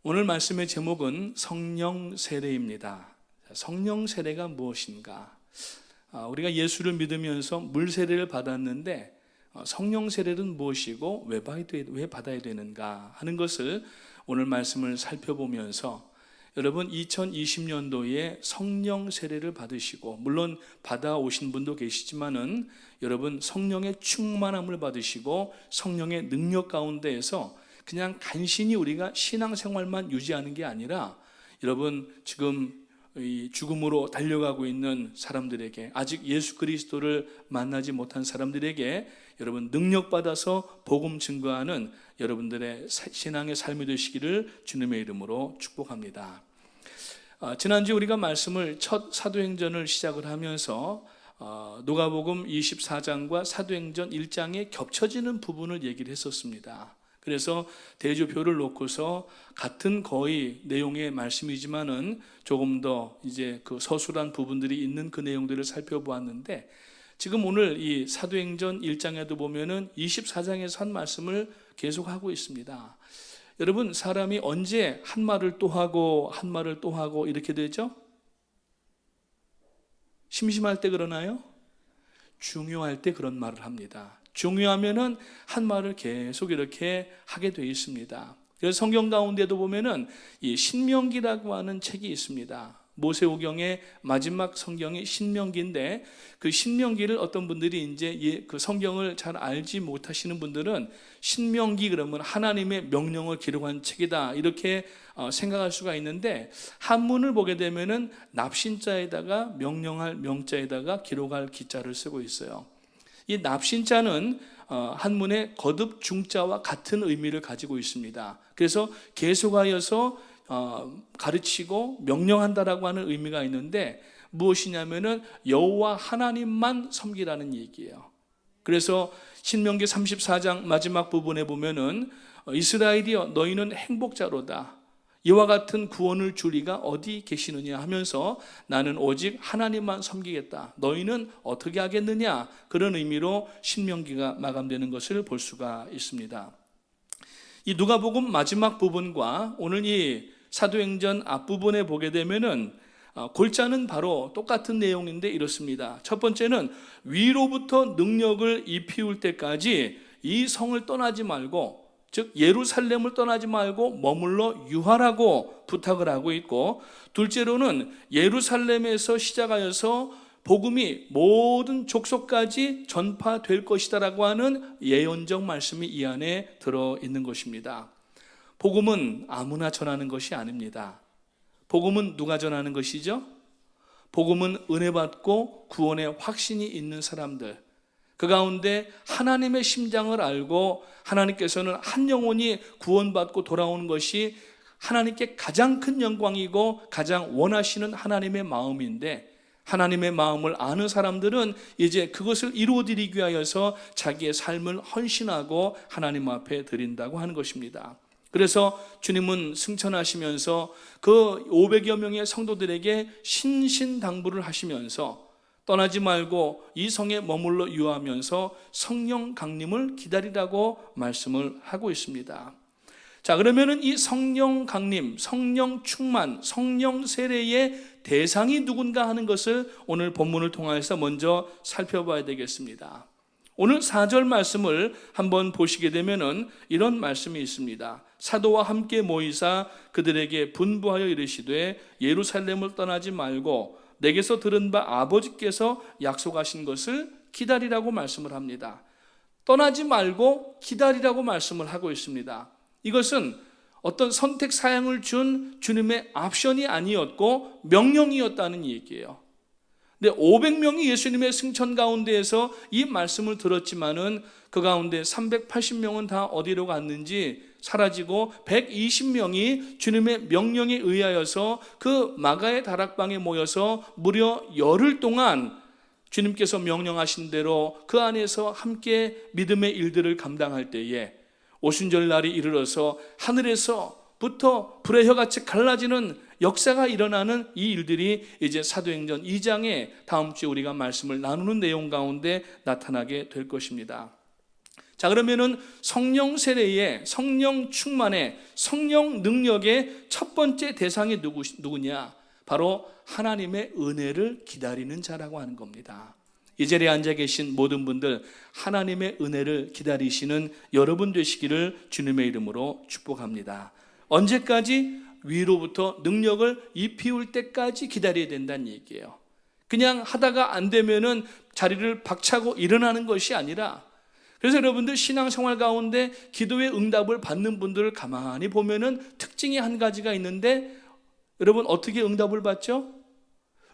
오늘 말씀의 제목은 성령 세례입니다. 성령 세례가 무엇인가? 우리가 예수를 믿으면서 물 세례를 받았는데 성령 세례는 무엇이고 왜 받아야 되는가 하는 것을 오늘 말씀을 살펴보면서 여러분 2020년도에 성령 세례를 받으시고, 물론 받아오신 분도 계시지만은 여러분 성령의 충만함을 받으시고 성령의 능력 가운데에서 그냥 간신히 우리가 신앙생활만 유지하는 게 아니라, 여러분 지금 이 죽음으로 달려가고 있는 사람들에게, 아직 예수 그리스도를 만나지 못한 사람들에게 여러분 능력 받아서 복음 증거하는 여러분들의 신앙의 삶이 되시기를 주님의 이름으로 축복합니다. 지난주 우리가 말씀을 첫 사도행전을 시작을 하면서 누가복음 24장과 사도행전 1장에 겹쳐지는 부분을 얘기를 했었습니다. 그래서 대조표를 놓고서 같은 거의 내용의 말씀이지만은 조금 더 이제 그 서술한 부분들이 있는 그 내용들을 살펴보았는데, 지금 오늘 이 사도행전 1장에도 보면은 24장에서 한 말씀을 계속하고 있습니다. 여러분, 사람이 언제 한 말을 또 하고 한 말을 또 하고 이렇게 되죠? 심심할 때 그러나요? 중요할 때 그런 말을 합니다. 중요하면은 한 말을 계속 이렇게 하게 되어 있습니다. 그래서 성경 가운데도 보면은 이 신명기라고 하는 책이 있습니다. 모세오경의 마지막 성경이 신명기인데, 그 신명기를 어떤 분들이 이제 그 성경을 잘 알지 못하시는 분들은 신명기 그러면 하나님의 명령을 기록한 책이다 이렇게 생각할 수가 있는데, 한문을 보게 되면은 납신자에다가 명령할 명자에다가 기록할 기자를 쓰고 있어요. 이 납신자는 한문의 거듭 중자와 같은 의미를 가지고 있습니다. 그래서 계속하여서 가르치고 명령한다라고 하는 의미가 있는데, 무엇이냐면은 여호와 하나님만 섬기라는 얘기예요. 그래서 신명기 34장 마지막 부분에 보면은 이스라엘이여 너희는 행복자로다, 이와 같은 구원을 줄 이가 어디 계시느냐 하면서 나는 오직 하나님만 섬기겠다, 너희는 어떻게 하겠느냐, 그런 의미로 신명기가 마감되는 것을 볼 수가 있습니다. 이 누가복음 마지막 부분과 오늘 이 사도행전 앞부분에 보게 되면은 골자는 바로 똑같은 내용인데 이렇습니다. 첫 번째는 위로부터 능력을 입히울 때까지 이 성을 떠나지 말고, 즉 예루살렘을 떠나지 말고 머물러 유하라고 부탁을 하고 있고, 둘째로는 예루살렘에서 시작하여서 복음이 모든 족속까지 전파될 것이다라고 하는 예언적 말씀이 이 안에 들어있는 것입니다. 복음은 아무나 전하는 것이 아닙니다. 복음은 누가 전하는 것이죠? 복음은 은혜 받고 구원의 확신이 있는 사람들, 그 가운데 하나님의 심장을 알고 하나님께서는 한 영혼이 구원받고 돌아오는 것이 하나님께 가장 큰 영광이고 가장 원하시는 하나님의 마음인데, 하나님의 마음을 아는 사람들은 이제 그것을 이루어드리기 위하여서 자기의 삶을 헌신하고 하나님 앞에 드린다고 하는 것입니다. 그래서 주님은 승천하시면서 그 500여 명의 성도들에게 신신당부를 하시면서 떠나지 말고 이 성에 머물러 유하면서 성령 강림을 기다리라고 말씀을 하고 있습니다. 자, 그러면은 이 성령 강림, 성령 충만, 성령 세례의 대상이 누군가 하는 것을 오늘 본문을 통해서 먼저 살펴봐야 되겠습니다. 오늘 4절 말씀을 한번 보시게 되면은 이런 말씀이 있습니다. 사도와 함께 모이사 그들에게 분부하여 이르시되 예루살렘을 떠나지 말고 내게서 들은 바 아버지께서 약속하신 것을 기다리라고 말씀을 합니다. 떠나지 말고 기다리라고 말씀을 하고 있습니다. 이것은 어떤 선택 사양을 준 주님의 옵션이 아니었고 명령이었다는 얘기예요. 근데 500명이 예수님의 승천 가운데에서 이 말씀을 들었지만은 그 가운데 380명은 다 어디로 갔는지 사라지고 120명이 주님의 명령에 의하여서 그 마가의 다락방에 모여서 무려 열흘 동안 주님께서 명령하신 대로 그 안에서 함께 믿음의 일들을 감당할 때에 오순절 날이 이르러서 하늘에서부터 불의 혀같이 갈라지는 역사가 일어나는 이 일들이 이제 사도행전 2장에 다음 주에 우리가 말씀을 나누는 내용 가운데 나타나게 될 것입니다. 자, 그러면은 성령 세례의, 성령 충만의, 성령 능력의 첫 번째 대상이 누구냐? 바로 하나님의 은혜를 기다리는 자라고 하는 겁니다. 이 자리에 앉아 계신 모든 분들, 하나님의 은혜를 기다리시는 여러분 되시기를 주님의 이름으로 축복합니다. 언제까지? 위로부터 능력을 입히울 때까지 기다려야 된다는 얘기예요. 그냥 하다가 안 되면은 자리를 박차고 일어나는 것이 아니라, 그래서 여러분들 신앙생활 가운데 기도의 응답을 받는 분들을 가만히 보면은 특징이 한 가지가 있는데, 여러분 어떻게 응답을 받죠?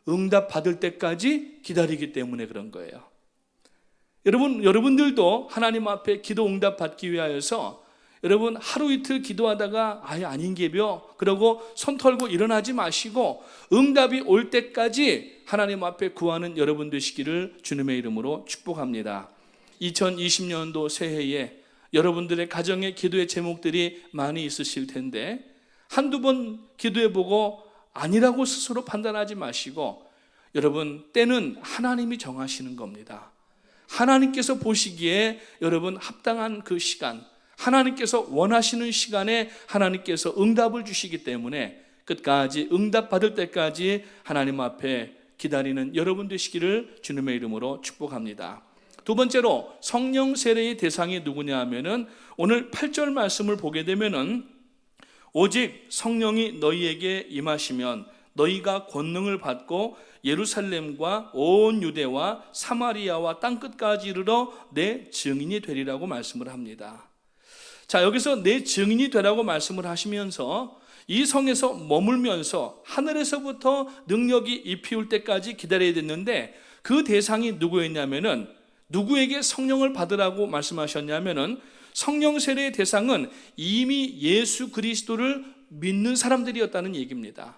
응답 받을 때까지 기다리기 때문에 그런 거예요. 여러분들도 하나님 앞에 기도 응답 받기 위하여서 여러분 하루 이틀 기도하다가 아예 아닌 게벼 그러고 손 털고 일어나지 마시고 응답이 올 때까지 하나님 앞에 구하는 여러분 되시기를 주님의 이름으로 축복합니다. 2020년도 새해에 여러분들의 가정의 기도의 제목들이 많이 있으실 텐데, 한두 번 기도해보고 아니라고 스스로 판단하지 마시고, 여러분 때는 하나님이 정하시는 겁니다. 하나님께서 보시기에 여러분 합당한 그 시간, 하나님께서 원하시는 시간에 하나님께서 응답을 주시기 때문에 끝까지 응답 받을 때까지 하나님 앞에 기다리는 여러분 되시기를 주님의 이름으로 축복합니다. 두 번째로 성령 세례의 대상이 누구냐 하면은 오늘 8절 말씀을 보게 되면은 오직 성령이 너희에게 임하시면 너희가 권능을 받고 예루살렘과 온 유대와 사마리아와 땅끝까지 이르러 내 증인이 되리라고 말씀을 합니다. 자, 여기서 내 증인이 되라고 말씀을 하시면서 이 성에서 머물면서 하늘에서부터 능력이 입히울 때까지 기다려야 됐는데, 그 대상이 누구였냐면은, 누구에게 성령을 받으라고 말씀하셨냐면은, 성령 세례의 대상은 이미 예수 그리스도를 믿는 사람들이었다는 얘기입니다.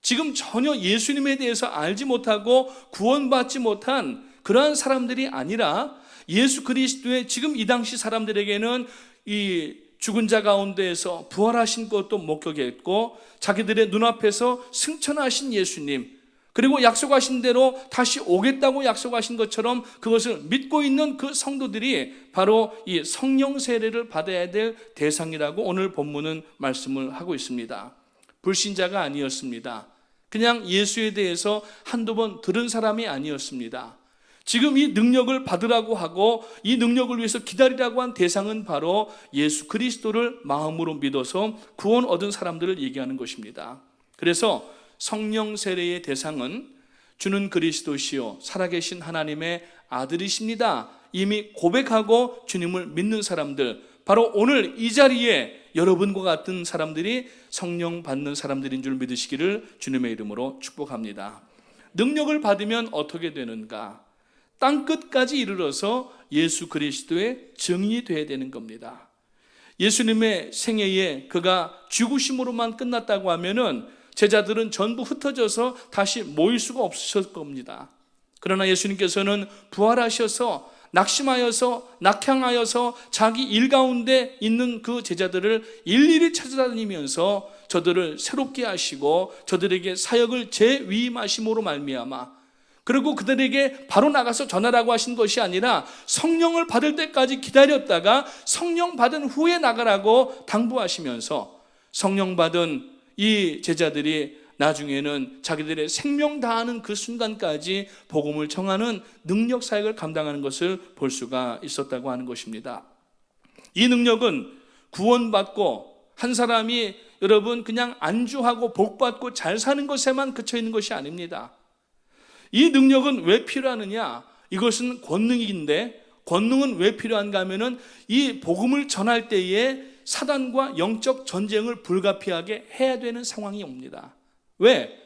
지금 전혀 예수님에 대해서 알지 못하고 구원받지 못한 그러한 사람들이 아니라, 예수 그리스도의 지금 이 당시 사람들에게는 이 죽은 자 가운데에서 부활하신 것도 목격했고, 자기들의 눈앞에서 승천하신 예수님, 그리고 약속하신 대로 다시 오겠다고 약속하신 것처럼 그것을 믿고 있는 그 성도들이 바로 이 성령 세례를 받아야 될 대상이라고 오늘 본문은 말씀을 하고 있습니다. 불신자가 아니었습니다. 그냥 예수에 대해서 한두 번 들은 사람이 아니었습니다. 지금 이 능력을 받으라고 하고 이 능력을 위해서 기다리라고 한 대상은 바로 예수 그리스도를 마음으로 믿어서 구원 얻은 사람들을 얘기하는 것입니다. 그래서 성령 세례의 대상은 주는 그리스도시요 살아계신 하나님의 아들이십니다. 이미 고백하고 주님을 믿는 사람들, 바로 오늘 이 자리에 여러분과 같은 사람들이 성령 받는 사람들인 줄 믿으시기를 주님의 이름으로 축복합니다. 능력을 받으면 어떻게 되는가? 땅끝까지 이르러서 예수 그리스도의 증인이 되어야 되는 겁니다. 예수님의 생애에 그가 죽으심으로만 끝났다고 하면은 제자들은 전부 흩어져서 다시 모일 수가 없으실 겁니다. 그러나 예수님께서는 부활하셔서 낙심하여서 낙향하여서 자기 일 가운데 있는 그 제자들을 일일이 찾아다니면서 저들을 새롭게 하시고 저들에게 사역을 재위임하심으로 말미암아, 그리고 그들에게 바로 나가서 전하라고 하신 것이 아니라 성령을 받을 때까지 기다렸다가 성령 받은 후에 나가라고 당부하시면서 성령 받은 이 제자들이 나중에는 자기들의 생명 다하는 그 순간까지 복음을 전하는 능력 사역을 감당하는 것을 볼 수가 있었다고 하는 것입니다. 이 능력은 구원받고 한 사람이 여러분 그냥 안주하고 복받고 잘 사는 것에만 그쳐 있는 것이 아닙니다. 이 능력은 왜 필요하느냐? 이것은 권능인데, 권능은 왜 필요한가 하면은 이 복음을 전할 때에 사단과 영적 전쟁을 불가피하게 해야 되는 상황이 옵니다. 왜?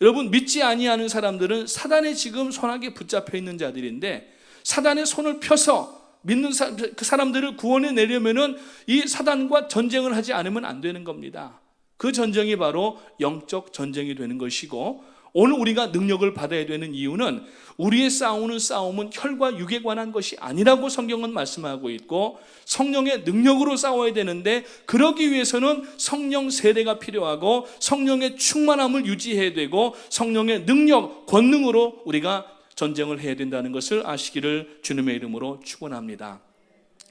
여러분 믿지 아니하는 사람들은 사단의 지금 손아귀에 붙잡혀 있는 자들인데, 사단의 손을 펴서 믿는 그 사람들을 구원해 내려면은 이 사단과 전쟁을 하지 않으면 안 되는 겁니다. 그 전쟁이 바로 영적 전쟁이 되는 것이고, 오늘 우리가 능력을 받아야 되는 이유는 우리의 싸우는 싸움은 혈과 육에 관한 것이 아니라고 성경은 말씀하고 있고, 성령의 능력으로 싸워야 되는데 그러기 위해서는 성령 세례가 필요하고 성령의 충만함을 유지해야 되고 성령의 능력, 권능으로 우리가 전쟁을 해야 된다는 것을 아시기를 주님의 이름으로 축원합니다.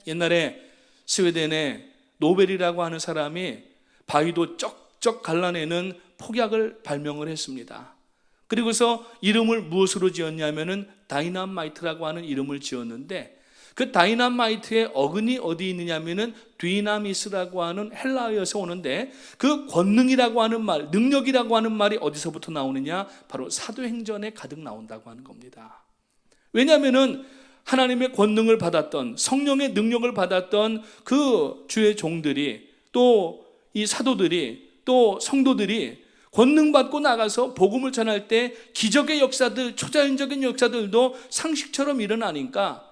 옛날에 스웨덴의 노벨이라고 하는 사람이 바위도 쩍쩍 갈라내는 폭약을 발명을 했습니다. 그리고서 이름을 무엇으로 지었냐면은 다이나마이트라고 하는 이름을 지었는데, 그 다이나마이트의 어근이 어디 있느냐면은 뒤나미스라고 하는 헬라어에서 오는데, 그 권능이라고 하는 말, 능력이라고 하는 말이 어디서부터 나오느냐? 바로 사도행전에 가득 나온다고 하는 겁니다. 왜냐하면은 하나님의 권능을 받았던, 성령의 능력을 받았던 그 주의 종들이, 또 이 사도들이, 또 성도들이 권능 받고 나가서 복음을 전할 때 기적의 역사들, 초자연적인 역사들도 상식처럼 일어나니까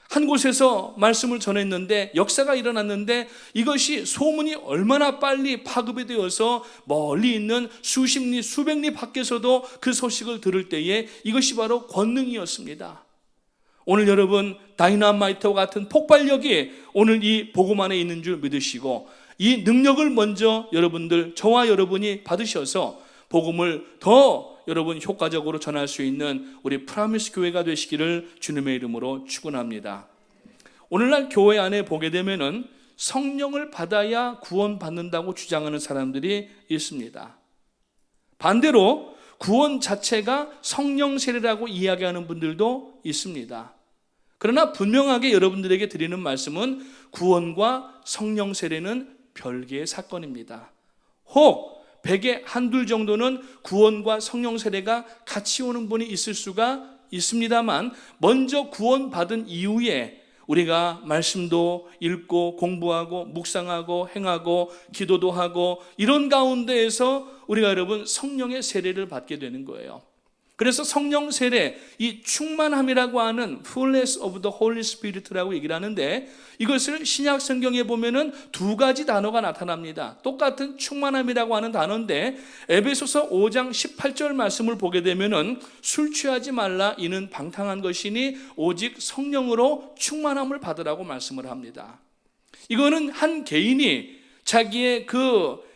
한 곳에서 말씀을 전했는데 역사가 일어났는데, 이것이 소문이 얼마나 빨리 파급이 되어서 멀리 있는 수십 리, 수백 리 밖에서도 그 소식을 들을 때에 이것이 바로 권능이었습니다. 오늘 여러분, 다이나마이트와 같은 폭발력이 오늘 이 복음 안에 있는 줄 믿으시고, 이 능력을 먼저 여러분들, 저와 여러분이 받으셔서 복음을 더 여러분 효과적으로 전할 수 있는 우리 프라미스 교회가 되시기를 주님의 이름으로 축원합니다. 오늘날 교회 안에 보게 되면은 성령을 받아야 구원받는다고 주장하는 사람들이 있습니다. 반대로 구원 자체가 성령 세례라고 이야기하는 분들도 있습니다. 그러나 분명하게 여러분들에게 드리는 말씀은 구원과 성령 세례는 별개의 사건입니다. 혹 100에 한둘 정도는 구원과 성령 세례가 같이 오는 분이 있을 수가 있습니다만, 먼저 구원받은 이후에 우리가 말씀도 읽고 공부하고 묵상하고 행하고 기도도 하고 이런 가운데에서 우리가 여러분 성령의 세례를 받게 되는 거예요. 그래서 성령 세례, 이 충만함이라고 하는 fullness of the Holy Spirit라고 얘기를 하는데, 이것을 신약 성경에 보면은 두 가지 단어가 나타납니다. 똑같은 충만함이라고 하는 단어인데, 에베소서 5장 18절 말씀을 보게 되면은 술 취하지 말라, 이는 방탕한 것이니 오직 성령으로 충만함을 받으라고 말씀을 합니다. 이거는 한 개인이 자기의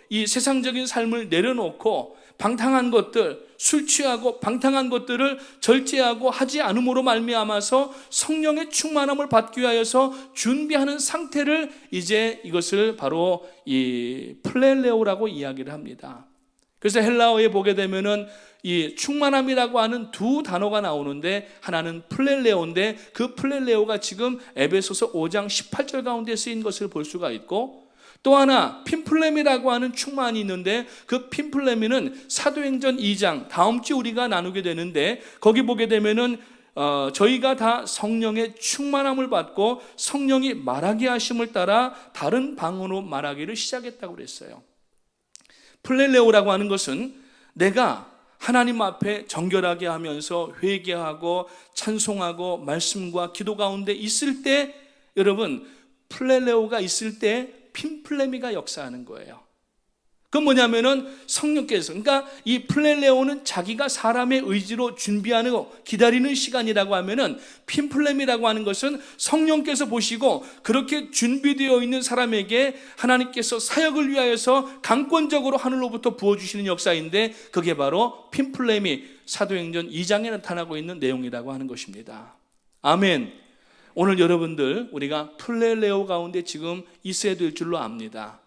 이 세상적인 삶을 내려놓고 방탕한 것들, 술 취하고 방탕한 것들을 절제하고 하지 않음으로 말미암아서 성령의 충만함을 받기 위하여서 준비하는 상태를, 이제 이것을 바로 이 플렐레오라고 이야기를 합니다. 그래서 헬라어에 보게 되면은 이 충만함이라고 하는 두 단어가 나오는데, 하나는 플렐레오인데 그 플렐레오가 지금 에베소서 5장 18절 가운데 쓰인 것을 볼 수가 있고, 또 하나 핀플레미라고 하는 충만이 있는데, 그 핀플레미는 사도행전 2장, 다음 주 우리가 나누게 되는데, 거기 보게 되면은 저희가 다 성령의 충만함을 받고 성령이 말하게 하심을 따라 다른 방언으로 말하기를 시작했다고 그랬어요. 플렐레오라고 하는 것은 내가 하나님 앞에 정결하게 하면서 회개하고 찬송하고 말씀과 기도 가운데 있을 때, 여러분 플렐레오가 있을 때 핀플레미가 역사하는 거예요. 그건 뭐냐면은 성령께서, 그러니까 이 플렐레오는 자기가 사람의 의지로 준비하는 기다리는 시간이라고 하면은, 핀플레미라고 하는 것은 성령께서 보시고 그렇게 준비되어 있는 사람에게 하나님께서 사역을 위하여서 강권적으로 하늘로부터 부어주시는 역사인데, 그게 바로 핀플레미, 사도행전 2장에 나타나고 있는 내용이라고 하는 것입니다. 아멘. 오늘 여러분들 우리가 플렐레오 가운데 지금 있어야 될 줄로 압니다.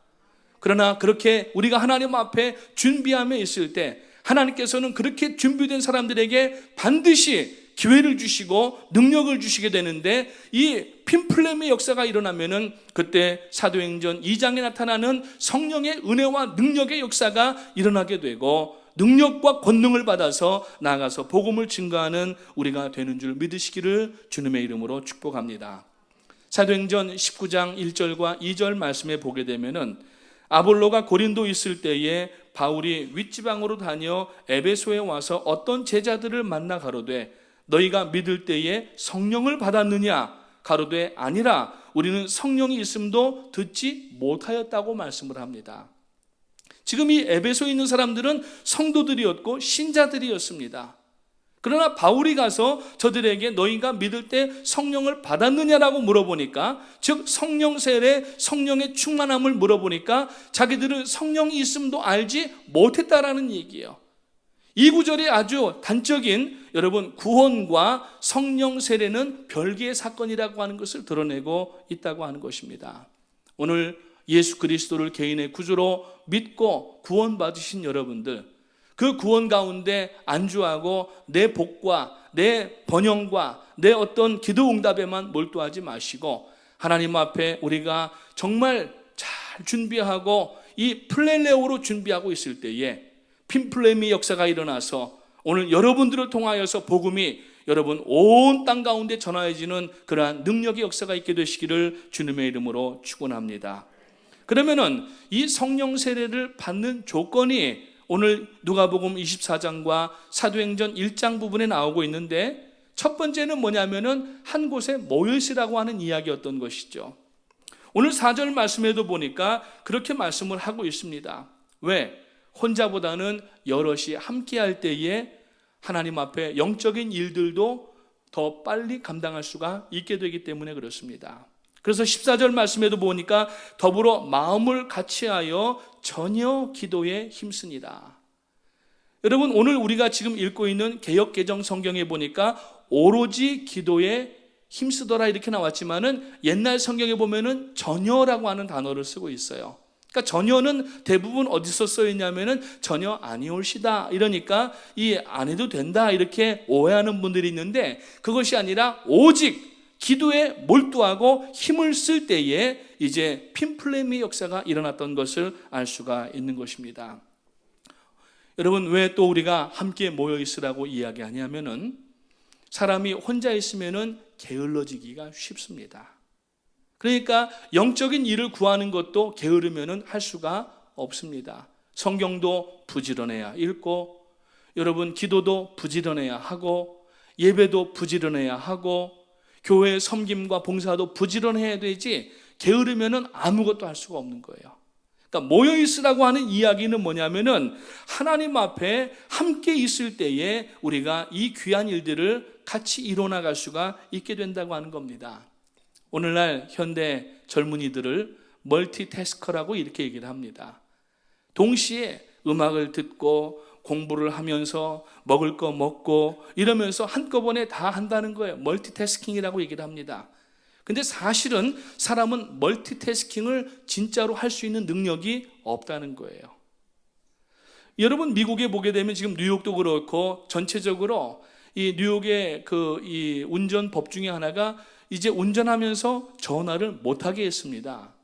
그러나 그렇게 우리가 하나님 앞에 준비함에 있을 때, 하나님께서는 그렇게 준비된 사람들에게 반드시 기회를 주시고 능력을 주시게 되는데, 이 핀플레미의 역사가 일어나면은 그때 사도행전 2장에 나타나는 성령의 은혜와 능력의 역사가 일어나게 되고, 능력과 권능을 받아서 나아가서 복음을 증거하는 우리가 되는 줄 믿으시기를 주님의 이름으로 축복합니다. 사도행전 19장 1절과 2절 말씀에 보게 되면은, 아볼로가 고린도 있을 때에 바울이 윗지방으로 다녀 에베소에 와서 어떤 제자들을 만나 가로되, 너희가 믿을 때에 성령을 받았느냐? 가로되 아니라 우리는 성령이 있음도 듣지 못하였다고 말씀을 합니다. 지금 이 에베소에 있는 사람들은 성도들이었고 신자들이었습니다. 그러나 바울이 가서 저들에게 너희가 믿을 때 성령을 받았느냐라고 물어보니까, 즉 성령 세례, 성령의 충만함을 물어보니까 자기들은 성령이 있음도 알지 못했다라는 얘기예요. 이 구절이 아주 단적인 여러분 구원과 성령 세례는 별개의 사건이라고 하는 것을 드러내고 있다고 하는 것입니다. 오늘 예수 그리스도를 개인의 구주로 믿고 구원받으신 여러분들, 그 구원 가운데 안주하고 내 복과 내 번영과 내 어떤 기도 응답에만 몰두하지 마시고 하나님 앞에 우리가 정말 잘 준비하고 이 플레레오로 준비하고 있을 때에 핀플레미 역사가 일어나서 오늘 여러분들을 통하여서 복음이 여러분 온 땅 가운데 전하여지는 그러한 능력의 역사가 있게 되시기를 주님의 이름으로 축원합니다. 그러면은 이 성령 세례를 받는 조건이 오늘 누가복음 24장과 사도행전 1장 부분에 나오고 있는데, 첫 번째는 뭐냐면은 한 곳에 모여 있으라고 하는 이야기였던 것이죠. 오늘 4절 말씀에도 보니까 그렇게 말씀을 하고 있습니다. 왜? 혼자보다는 여럿이 함께 할 때에 하나님 앞에 영적인 일들도 더 빨리 감당할 수가 있게 되기 때문에 그렇습니다. 그래서 14절 말씀에도 보니까 더불어 마음을 같이하여 전혀 기도에 힘쓰니라. 여러분, 오늘 우리가 지금 읽고 있는 개역개정 성경에 보니까 오로지 기도에 힘쓰더라 이렇게 나왔지만은 옛날 성경에 보면은 전혀라고 하는 단어를 쓰고 있어요. 그러니까 전혀는 대부분 어디서 써 있냐면은 전혀 아니올시다, 이러니까 이 안 해도 된다 이렇게 오해하는 분들이 있는데, 그것이 아니라 오직 기도에 몰두하고 힘을 쓸 때에 이제 핀플레미 역사가 일어났던 것을 알 수가 있는 것입니다. 여러분, 왜 또 우리가 함께 모여 있으라고 이야기하냐면은 사람이 혼자 있으면은 게을러지기가 쉽습니다. 그러니까 영적인 일을 구하는 것도 게으르면은 할 수가 없습니다. 성경도 부지런해야 읽고, 여러분 기도도 부지런해야 하고, 예배도 부지런해야 하고, 교회 섬김과 봉사도 부지런해야 되지 게으르면은 아무것도 할 수가 없는 거예요. 그러니까 모여 있으라고 하는 이야기는 뭐냐면은 하나님 앞에 함께 있을 때에 우리가 이 귀한 일들을 같이 이뤄나갈 수가 있게 된다고 하는 겁니다. 오늘날 현대 젊은이들을 멀티태스커라고 이렇게 얘기를 합니다. 동시에 음악을 듣고 공부를 하면서 먹을 거 먹고 이러면서 한꺼번에 다 한다는 거예요. 멀티태스킹이라고 얘기를 합니다. 근데 사실은 사람은 멀티태스킹을 진짜로 할 수 있는 능력이 없다는 거예요. 여러분, 미국에 보게 되면 지금 뉴욕도 그렇고 전체적으로 이 뉴욕의 이 운전 법 중에 하나가 이제 운전하면서 전화를 못하게 했습니다.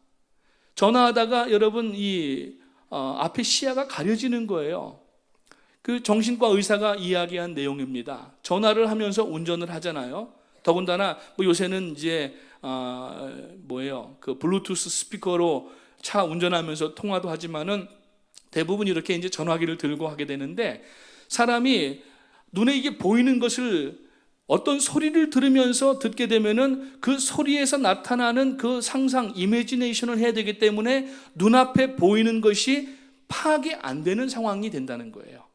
전화하다가 여러분 앞에 시야가 가려지는 거예요. 그 정신과 의사가 이야기한 내용입니다. 전화를 하면서 운전을 하잖아요. 더군다나 요새는 이제 그 블루투스 스피커로 차 운전하면서 통화도 하지만은 대부분 이렇게 이제 전화기를 들고 하게 되는데, 사람이 눈에 이게 보이는 것을 어떤 소리를 들으면서 듣게 되면은 그 소리에서 나타나는 그 상상, 이미지네이션을 해야 되기 때문에 눈앞에 보이는 것이 파악이 안 되는 상황이 된다는 거예요.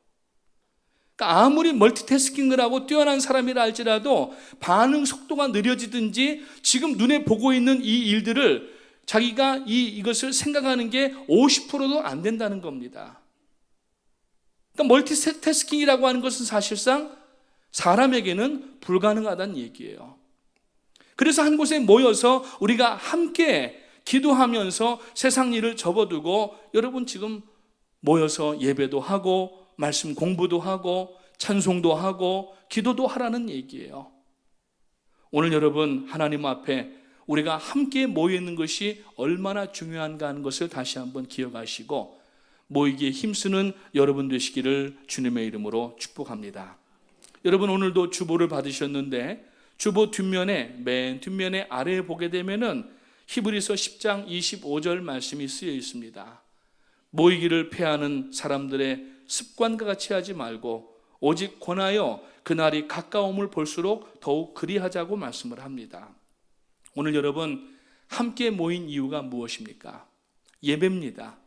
그러니까 아무리 멀티태스킹을 하고 뛰어난 사람이라 할지라도 반응 속도가 느려지든지 지금 눈에 보고 있는 이 일들을 자기가 이것을 생각하는 게 50%도 안 된다는 겁니다. 그러니까 멀티태스킹이라고 하는 것은 사실상 사람에게는 불가능하다는 얘기예요. 그래서 한 곳에 모여서 우리가 함께 기도하면서 세상 일을 접어두고, 여러분 지금 모여서 예배도 하고 말씀 공부도 하고 찬송도 하고 기도도 하라는 얘기예요. 오늘 여러분, 하나님 앞에 우리가 함께 모여 있는 것이 얼마나 중요한가 하는 것을 다시 한번 기억하시고 모이기에 힘쓰는 여러분 되시기를 주님의 이름으로 축복합니다. 여러분, 오늘도 주보를 받으셨는데 주보 뒷면에, 맨 뒷면에 아래에 보게 되면은 히브리서 10장 25절 말씀이 쓰여 있습니다. 모이기를 패하는 사람들의 습관과 같이 하지 말고 오직 권하여 그날이 가까움을 볼수록 더욱 그리하자고 말씀을 합니다. 오늘 여러분 함께 모인 이유가 무엇입니까? 예배입니다.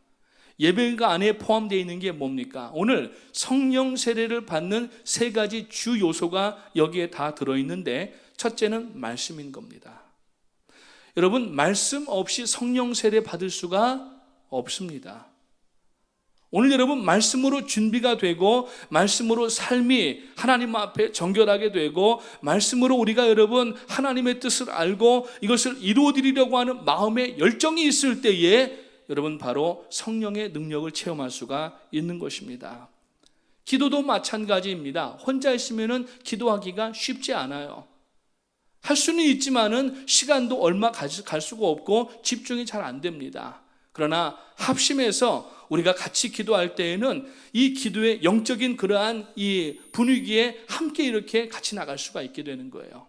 예배가 안에 포함되어 있는 게 뭡니까? 오늘 성령 세례를 받는 세 가지 주 요소가 여기에 다 들어있는데, 첫째는 말씀인 겁니다. 여러분, 말씀 없이 성령 세례 받을 수가 없습니다. 오늘 여러분 말씀으로 준비가 되고 말씀으로 삶이 하나님 앞에 정결하게 되고 말씀으로 우리가 여러분 하나님의 뜻을 알고 이것을 이루어드리려고 하는 마음의 열정이 있을 때에 여러분 바로 성령의 능력을 체험할 수가 있는 것입니다. 기도도 마찬가지입니다. 혼자 있으면 기도하기가 쉽지 않아요. 할 수는 있지만은 시간도 얼마 갈 수가 없고 집중이 잘 안 됩니다. 그러나 합심해서 우리가 같이 기도할 때에는 이 기도의 영적인 그러한 이 분위기에 함께 이렇게 같이 나갈 수가 있게 되는 거예요.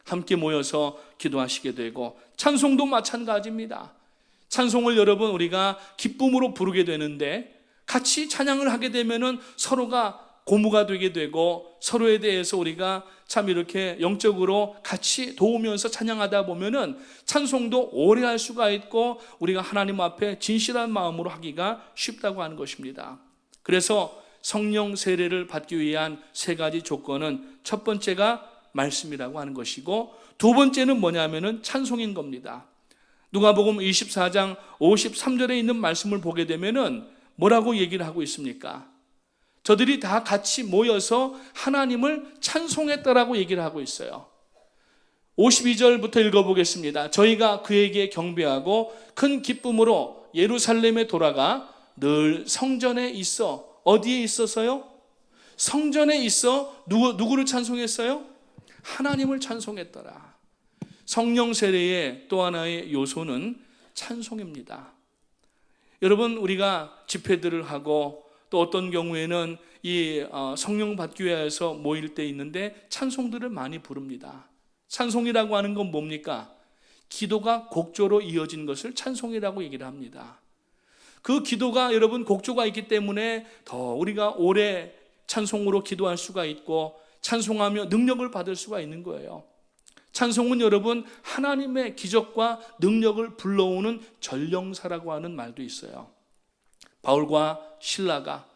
함께 모여서 기도하시게 되고 찬송도 마찬가지입니다. 찬송을 여러분 우리가 기쁨으로 부르게 되는데 같이 찬양을 하게 되면은 서로가 고무가 되게 되고 서로에 대해서 우리가 참 이렇게 영적으로 같이 도우면서 찬양하다 보면은 찬송도 오래 할 수가 있고 우리가 하나님 앞에 진실한 마음으로 하기가 쉽다고 하는 것입니다. 그래서 성령 세례를 받기 위한 세 가지 조건은 첫 번째가 말씀이라고 하는 것이고 두 번째는 뭐냐면은 찬송인 겁니다. 누가복음 24장 53절에 있는 말씀을 보게 되면은 뭐라고 얘기를 하고 있습니까? 저들이 다 같이 모여서 하나님을 찬송했다라고 얘기를 하고 있어요. 52절부터 읽어보겠습니다. 저희가 그에게 경배하고 큰 기쁨으로 예루살렘에 돌아가 늘 성전에 있어. 어디에 있어서요? 성전에 있어 누구를 찬송했어요? 하나님을 찬송했더라. 성령 세례의 또 하나의 요소는 찬송입니다. 여러분 우리가 집회들을 하고 또 어떤 경우에는 이 성령 받기 위해서 모일 때 있는데 찬송들을 많이 부릅니다. 찬송이라고 하는 건 뭡니까? 기도가 곡조로 이어진 것을 찬송이라고 얘기를 합니다. 그 기도가 여러분 곡조가 있기 때문에 더 우리가 오래 찬송으로 기도할 수가 있고 찬송하며 능력을 받을 수가 있는 거예요. 찬송은 여러분 하나님의 기적과 능력을 불러오는 전령사라고 하는 말도 있어요. 바울과 실라가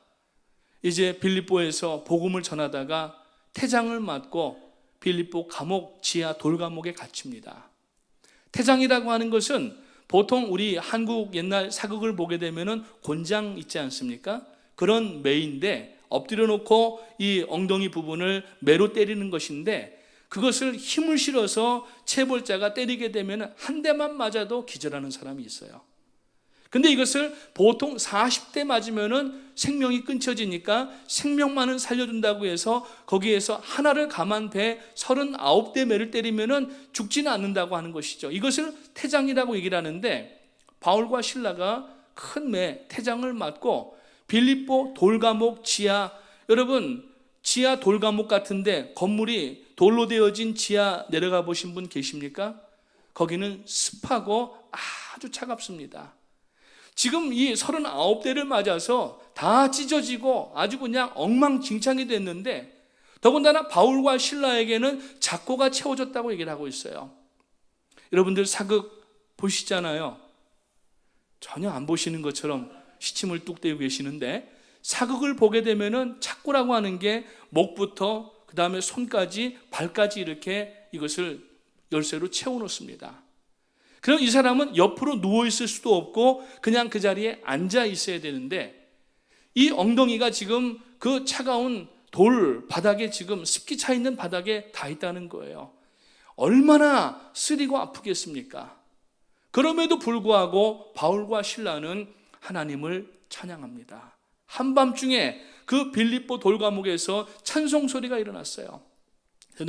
이제 빌립보에서 복음을 전하다가 태장을 맞고 빌립보 감옥 지하 돌감옥에 갇힙니다. 태장이라고 하는 것은 보통 우리 한국 옛날 사극을 보게 되면은 곤장 있지 않습니까? 그런 매인데 엎드려 놓고 이 엉덩이 부분을 매로 때리는 것인데 그것을 힘을 실어서 체벌자가 때리게 되면 한 대만 맞아도 기절하는 사람이 있어요. 근데 이것을 보통 40대 맞으면은 생명이 끊겨지니까 생명만은 살려준다고 해서 거기에서 하나를 감안돼 39대 매를 때리면은 죽지는 않는다고 하는 것이죠. 이것을 태장이라고 얘기를 하는데 바울과 실라가 큰 매, 태장을 맞고 빌립보 돌감옥 지하, 여러분 지하 돌감옥 같은데 건물이 돌로 되어진 지하 내려가 보신 분 계십니까? 거기는 습하고 아주 차갑습니다. 지금 이 39대를 맞아서 다 찢어지고 아주 그냥 엉망진창이 됐는데 더군다나 바울과 실라에게는 작고가 채워졌다고 얘기를 하고 있어요. 여러분들 사극 보시잖아요. 전혀 안 보시는 것처럼 시침을 뚝 떼고 계시는데 사극을 보게 되면은 착고라고 하는 게 목부터 그 다음에 손까지 발까지 이렇게 이것을 열쇠로 채워놓습니다. 그럼 이 사람은 옆으로 누워있을 수도 없고 그냥 그 자리에 앉아 있어야 되는데 이 엉덩이가 지금 그 차가운 돌 바닥에 지금 습기 차 있는 바닥에 다 있다는 거예요. 얼마나 쓰리고 아프겠습니까? 그럼에도 불구하고 바울과 실라는 하나님을 찬양합니다. 한밤중에 그 빌립보 돌감옥에서 찬송 소리가 일어났어요.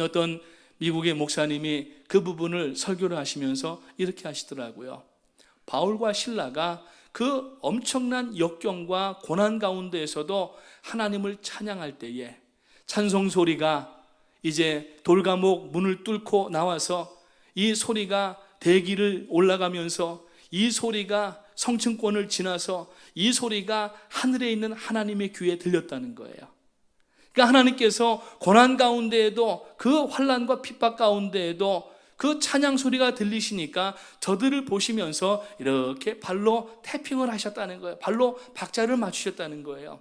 어떤 미국의 목사님이 그 부분을 설교를 하시면서 이렇게 하시더라고요. 바울과 실라가 그 엄청난 역경과 고난 가운데에서도 하나님을 찬양할 때에 찬송 소리가 이제 돌감옥 문을 뚫고 나와서 이 소리가 대기를 올라가면서 이 소리가 성층권을 지나서 이 소리가 하늘에 있는 하나님의 귀에 들렸다는 거예요. 그러니까 하나님께서 고난 가운데에도 그 환난과 핍박 가운데에도 그 찬양 소리가 들리시니까 저들을 보시면서 이렇게 발로 태핑을 하셨다는 거예요. 발로 박자를 맞추셨다는 거예요.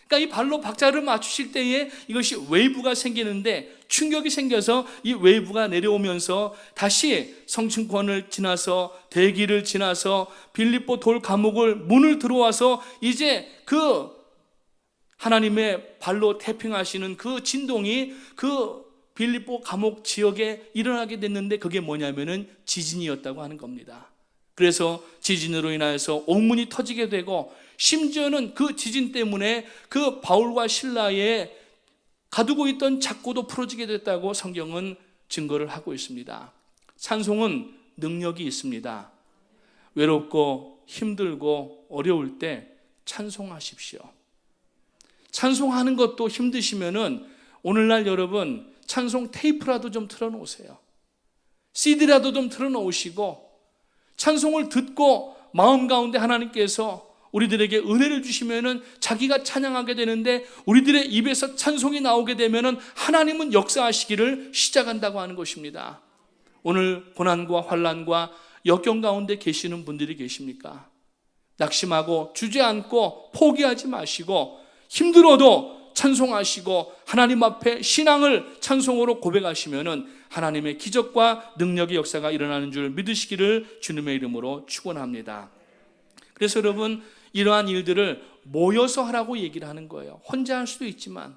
그러니까 이 발로 박자를 맞추실 때에 이것이 웨이브가 생기는데, 충격이 생겨서 이 웨이브가 내려오면서 다시 성층권을 지나서 대기를 지나서 빌립보 돌 감옥을 문을 들어와서 이제 그 하나님의 발로 태핑하시는 그 진동이 그 빌립보 감옥 지역에 일어나게 됐는데, 그게 뭐냐면은 지진이었다고 하는 겁니다. 그래서 지진으로 인하여서 옥문이 터지게 되고, 심지어는 그 지진 때문에 그 바울과 실라의 가두고 있던 작고도 풀어지게 됐다고 성경은 증거를 하고 있습니다. 찬송은 능력이 있습니다. 외롭고 힘들고 어려울 때 찬송하십시오. 찬송하는 것도 힘드시면은 오늘날 여러분 찬송 테이프라도 좀 틀어놓으세요. CD라도 좀 틀어놓으시고 찬송을 듣고 마음 가운데 하나님께서 우리들에게 은혜를 주시면은 자기가 찬양하게 되는데, 우리들의 입에서 찬송이 나오게 되면은 하나님은 역사하시기를 시작한다고 하는 것입니다. 오늘 고난과 환난과 역경 가운데 계시는 분들이 계십니까? 낙심하고 주저앉고 포기하지 마시고 힘들어도 찬송하시고 하나님 앞에 신앙을 찬송으로 고백하시면은 하나님의 기적과 능력의 역사가 일어나는 줄 믿으시기를 주님의 이름으로 축원합니다. 그래서 여러분, 이러한 일들을 모여서 하라고 얘기를 하는 거예요. 혼자 할 수도 있지만,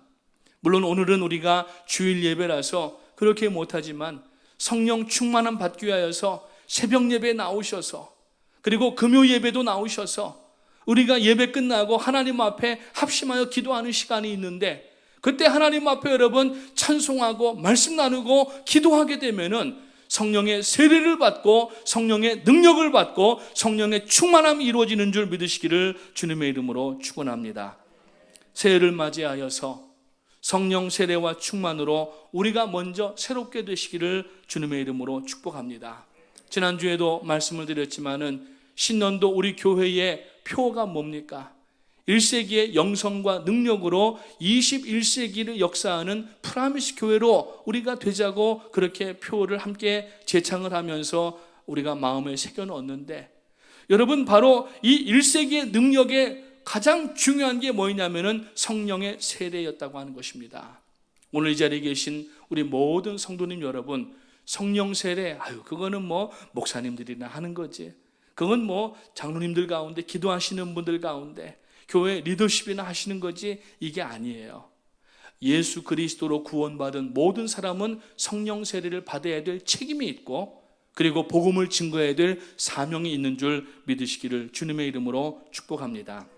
물론 오늘은 우리가 주일 예배라서 그렇게 못하지만 성령 충만함 받기 위하여서 새벽 예배에 나오셔서, 그리고 금요 예배도 나오셔서 우리가 예배 끝나고 하나님 앞에 합심하여 기도하는 시간이 있는데, 그때 하나님 앞에 여러분 찬송하고 말씀 나누고 기도하게 되면은 성령의 세례를 받고 성령의 능력을 받고 성령의 충만함이 이루어지는 줄 믿으시기를 주님의 이름으로 축원합니다. 새해를 맞이하여서 성령 세례와 충만으로 우리가 먼저 새롭게 되시기를 주님의 이름으로 축복합니다. 지난주에도 말씀을 드렸지만은 신년도 우리 교회의 표가 뭡니까? 1세기의 영성과 능력으로 21세기를 역사하는 프라미스 교회로 우리가 되자고 그렇게 표를 함께 제창을 하면서 우리가 마음에 새겨 넣었는데, 여러분 바로 이 1세기의 능력의 가장 중요한 게 뭐냐면은 성령의 세례였다고 하는 것입니다. 오늘 이 자리에 계신 우리 모든 성도님 여러분, 성령 세례, 그거는 뭐 목사님들이나 하는 거지, 그건 뭐 장로님들 가운데 기도하시는 분들 가운데 교회 리더십이나 하시는 거지, 이게 아니에요. 예수 그리스도로 구원받은 모든 사람은 성령 세례를 받아야 될 책임이 있고, 그리고 복음을 증거해야 될 사명이 있는 줄 믿으시기를 주님의 이름으로 축복합니다.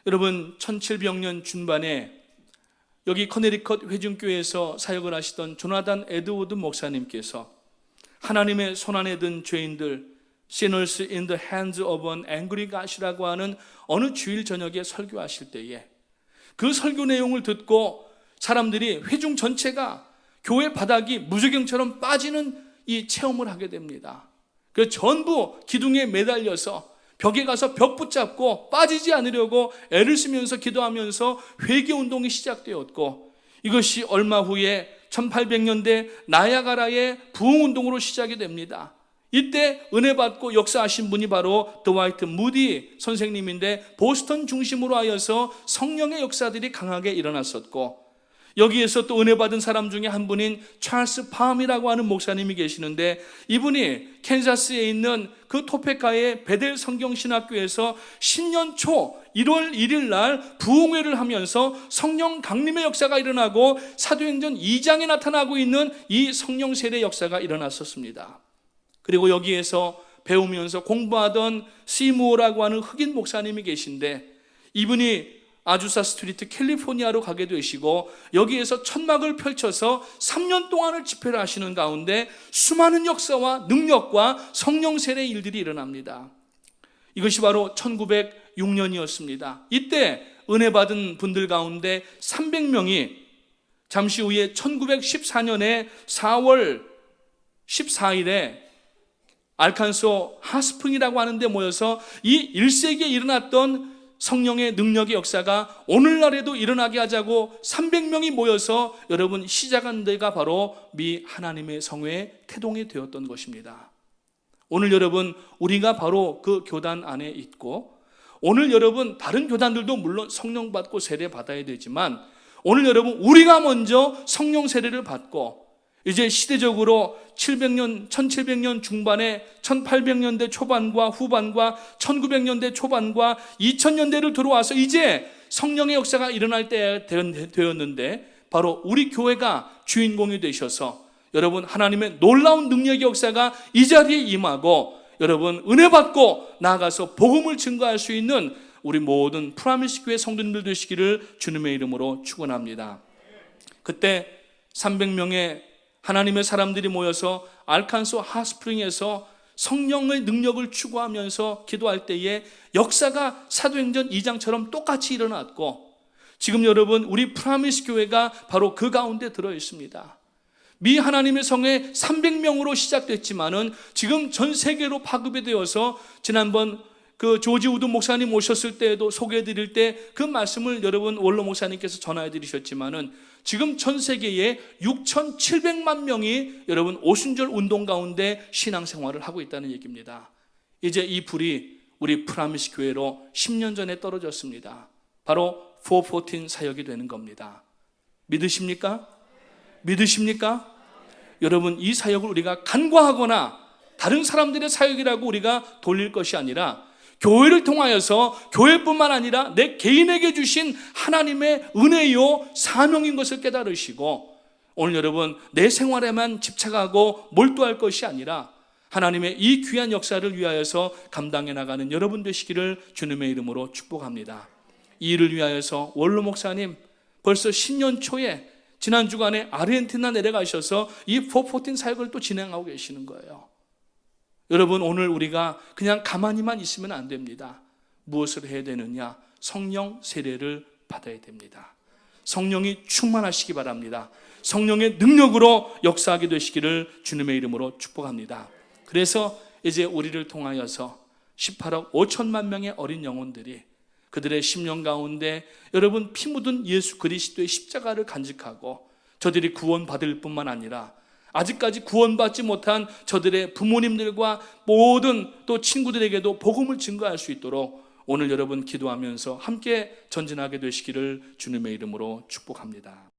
여러분, 1700년 중반에 여기 커네리컷 회중교회에서 사역을 하시던 조나단 에드워드 목사님께서 하나님의 손안에 든 죄인들, Sinners in the hands of an angry God이라고 하는 어느 주일 저녁에 설교하실 때에 그 설교 내용을 듣고 사람들이, 회중 전체가 교회 바닥이 무저경처럼 빠지는 이 체험을 하게 됩니다. 그래서 전부 기둥에 매달려서 벽에 가서 벽 붙잡고 빠지지 않으려고 애를 쓰면서 기도하면서 회개운동이 시작되었고, 이것이 얼마 후에 1800년대 나야가라의 부흥운동으로 시작이 됩니다. 이때 은혜 받고 역사하신 분이 바로 드와이트 무디 선생님인데, 보스턴 중심으로 하여서 성령의 역사들이 강하게 일어났었고, 여기에서 또 은혜 받은 사람 중에 한 분인 찰스 팜이라고 하는 목사님이 계시는데, 이분이 캔자스에 있는 그 토페카의 베델 성경신학교에서 신년 초 1월 1일 날 부흥회를 하면서 성령 강림의 역사가 일어나고 사도행전 2장에 나타나고 있는 이 성령 세례 역사가 일어났었습니다. 그리고 여기에서 배우면서 공부하던 시무어라고 하는 흑인 목사님이 계신데, 이분이 아주사 스트리트 캘리포니아로 가게 되시고 여기에서 천막을 펼쳐서 3년 동안을 집회를 하시는 가운데 수많은 역사와 능력과 성령 세례의 일들이 일어납니다. 이것이 바로 1906년이었습니다. 이때 은혜 받은 분들 가운데 300명이 잠시 후에 1914년에 4월 14일에 알칸소 핫스프링이라고 하는 데 모여서 이 1세기에 일어났던 성령의 능력의 역사가 오늘날에도 일어나게 하자고 300명이 모여서 여러분 시작한 데가 바로 미 하나님의 성회의 태동이 되었던 것입니다. 오늘 여러분, 우리가 바로 그 교단 안에 있고 오늘 여러분 다른 교단들도 물론 성령 받고 세례 받아야 되지만 오늘 여러분 우리가 먼저 성령 세례를 받고 이제 시대적으로 1700년 중반에 1800년대 초반과 후반과 1900년대 초반과 2000년대를 들어와서 이제 성령의 역사가 일어날 때 되었는데 바로 우리 교회가 주인공이 되셔서 여러분 하나님의 놀라운 능력의 역사가 이 자리에 임하고 여러분 은혜 받고 나아가서 복음을 증거할 수 있는 우리 모든 프라미스 교회 성도님들 되시기를 주님의 이름으로 축원합니다. 그때 300명의 하나님의 사람들이 모여서 알칸소 핫스프링에서 성령의 능력을 추구하면서 기도할 때에 역사가 사도행전 2장처럼 똑같이 일어났고 지금 여러분 우리 프라미스 교회가 바로 그 가운데 들어 있습니다. 미 하나님의 성에 300명으로 시작됐지만은 지금 전 세계로 파급이 되어서 지난번 그 조지 우드 목사님 오셨을 때에도 소개해 드릴 때 그 말씀을 여러분 원로 목사님께서 전해 드리셨지만은 지금 전 세계에 6,700만 명이 여러분 오순절 운동 가운데 신앙생활을 하고 있다는 얘기입니다. 이제 이 불이 우리 프라미스 교회로 10년 전에 떨어졌습니다. 바로 414 사역이 되는 겁니다. 믿으십니까? 믿으십니까? 여러분 이 사역을 우리가 간과하거나 다른 사람들의 사역이라고 우리가 돌릴 것이 아니라 교회를 통하여서 교회뿐만 아니라 내 개인에게 주신 하나님의 은혜요 사명인 것을 깨달으시고 오늘 여러분 내 생활에만 집착하고 몰두할 것이 아니라 하나님의 이 귀한 역사를 위하여서 감당해 나가는 여러분 되시기를 주님의 이름으로 축복합니다. 이 일을 위하여서 원로 목사님 벌써 10년 초에 지난 주간에 아르헨티나 내려가셔서 이 414 사역을 또 진행하고 계시는 거예요. 여러분 오늘 우리가 그냥 가만히만 있으면 안 됩니다. 무엇을 해야 되느냐? 성령 세례를 받아야 됩니다. 성령이 충만하시기 바랍니다. 성령의 능력으로 역사하게 되시기를 주님의 이름으로 축복합니다. 그래서 이제 우리를 통하여서 18억 5천만 명의 어린 영혼들이 그들의 심령 가운데 여러분 피 묻은 예수 그리스도의 십자가를 간직하고 저들이 구원받을 뿐만 아니라 아직까지 구원받지 못한 저들의 부모님들과 모든 또 친구들에게도 복음을 증거할 수 있도록 오늘 여러분 기도하면서 함께 전진하게 되시기를 주님의 이름으로 축복합니다.